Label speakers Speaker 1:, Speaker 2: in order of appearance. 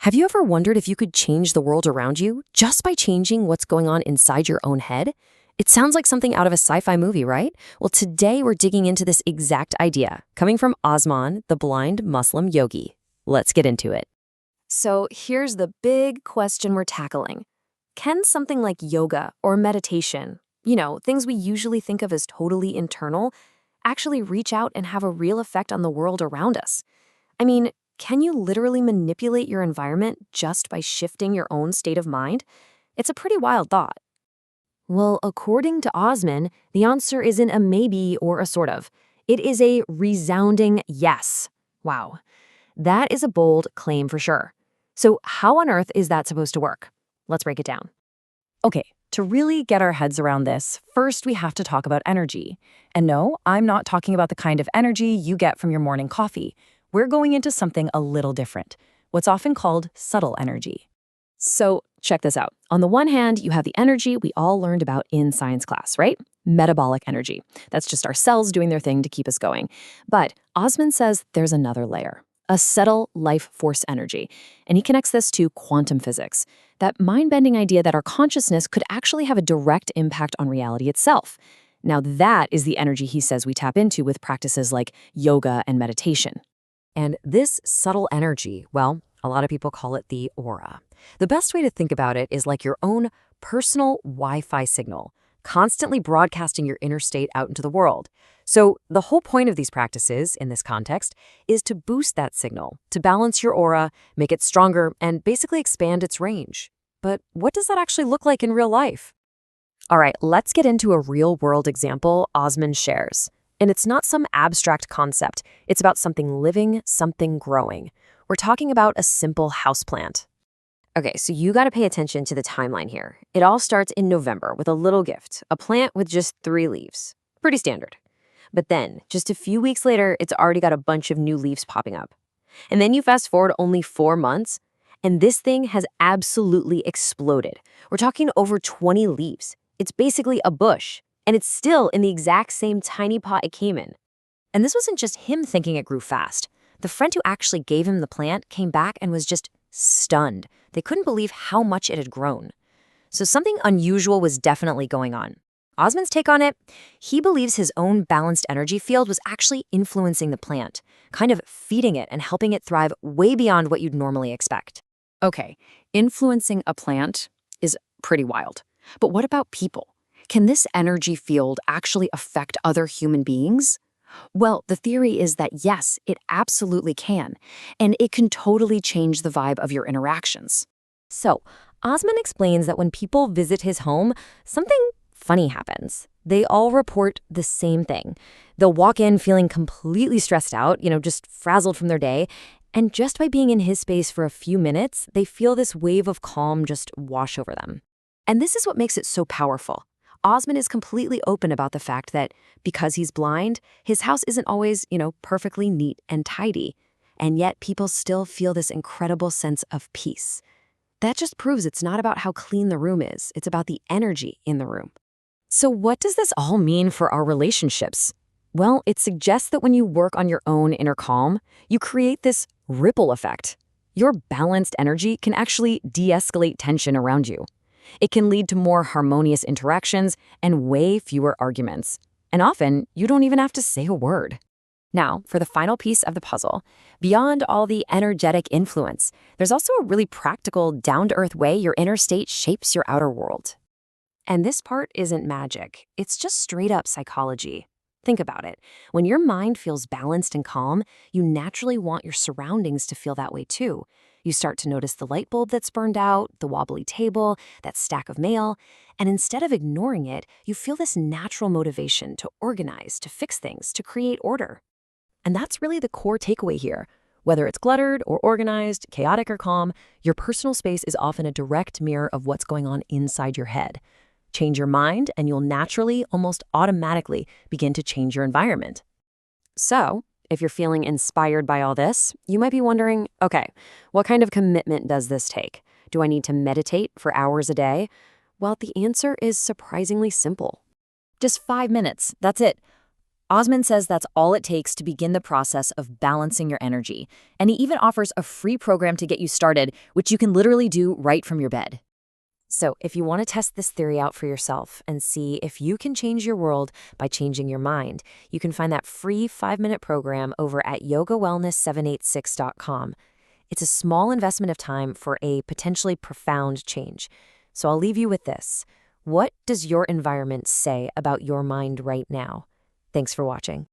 Speaker 1: Have you ever wondered if you could change the world around you just by changing what's going on inside your own head? It sounds like something out of a sci-fi movie, right? Well, today we're digging into this exact idea, coming from Osman, the blind Muslim yogi. Let's get into it. So here's the big question we're tackling. Can something like yoga or meditation, things we usually think of as totally internal, actually reach out and have a real effect on the world around us? I mean, can you literally manipulate your environment just by shifting your own state of mind? It's a pretty wild thought. Well, according to Osman, the answer isn't a maybe or a sort of. It is a resounding yes. Wow. That is a bold claim for sure. So how on earth is that supposed to work? Let's break it down. Okay, to really get our heads around this, first we have to talk about energy. And no, I'm not talking about the kind of energy you get from your morning coffee. We're going into something a little different, what's often called subtle energy. So check this out. On the one hand, you have the energy we all learned about in science class, right? Metabolic energy. That's just our cells doing their thing to keep us going. But Osman says there's another layer, a subtle life force energy. And he connects this to quantum physics, that mind-bending idea that our consciousness could actually have a direct impact on reality itself. Now that is the energy he says we tap into with practices like yoga and meditation. And this subtle energy, well, a lot of people call it the aura. The best way to think about it is like your own personal Wi-Fi signal, constantly broadcasting your inner state out into the world. So the whole point of these practices, in this context, is to boost that signal, to balance your aura, make it stronger, and basically expand its range. But what does that actually look like in real life? All right, let's get into a real-world example Osman shares. And it's not some abstract concept. It's about something living, something growing. We're talking about a simple houseplant. Okay, so you got to pay attention to the timeline here. It all starts in November with a little gift, a plant with just 3 leaves. Pretty standard. But then, just a few weeks later, it's already got a bunch of new leaves popping up. And then you fast forward only 4 months, and this thing has absolutely exploded. We're talking over 20 leaves. It's basically a bush. And it's still in the exact same tiny pot it came in. And this wasn't just him thinking it grew fast. The friend who actually gave him the plant came back and was just stunned. They couldn't believe how much it had grown. So something unusual was definitely going on. Osman's take on it, he believes his own balanced energy field was actually influencing the plant, kind of feeding it and helping it thrive way beyond what you'd normally expect.
Speaker 2: Okay, influencing a plant is pretty wild. But what about people? Can this energy field actually affect other human beings? Well, the theory is that yes, it absolutely can, and it can totally change the vibe of your interactions.
Speaker 1: So, Osman explains that when people visit his home, something funny happens. They all report the same thing. They'll walk in feeling completely stressed out, just frazzled from their day, and just by being in his space for a few minutes, they feel this wave of calm just wash over them. And this is what makes it so powerful. Osman is completely open about the fact that because he's blind, his house isn't always, perfectly neat and tidy. And yet people still feel this incredible sense of peace. That just proves it's not about how clean the room is. It's about the energy in the room. So what does this all mean for our relationships? Well, it suggests that when you work on your own inner calm, you create this ripple effect. Your balanced energy can actually de-escalate tension around you. It can lead to more harmonious interactions and way fewer arguments. And often, you don't even have to say a word. Now, for the final piece of the puzzle, beyond all the energetic influence, there's also a really practical, down-to-earth way your inner state shapes your outer world. And this part isn't magic. It's just straight-up psychology. Think about it. When your mind feels balanced and calm, you naturally want your surroundings to feel that way too. You start to notice the light bulb that's burned out, the wobbly table, that stack of mail, and instead of ignoring it, you feel this natural motivation to organize, to fix things, to create order. And that's really the core takeaway here. Whether it's cluttered or organized, chaotic or calm, your personal space is often a direct mirror of what's going on inside your head. Change your mind, and you'll naturally, almost automatically, begin to change your environment. So, if you're feeling inspired by all this, you might be wondering, okay, what kind of commitment does this take? Do I need to meditate for hours a day? Well, the answer is surprisingly simple. Just 5 minutes, that's it.
Speaker 3: Osman says that's all it takes to begin the process of balancing your energy. And he even offers a free program to get you started, which you can literally do right from your bed.
Speaker 1: So, if you want to test this theory out for yourself and see if you can change your world by changing your mind, you can find that free 5-minute program over at yogawellness786.com. It's a small investment of time for a potentially profound change. So I'll leave you with this. What does your environment say about your mind right now? Thanks for watching.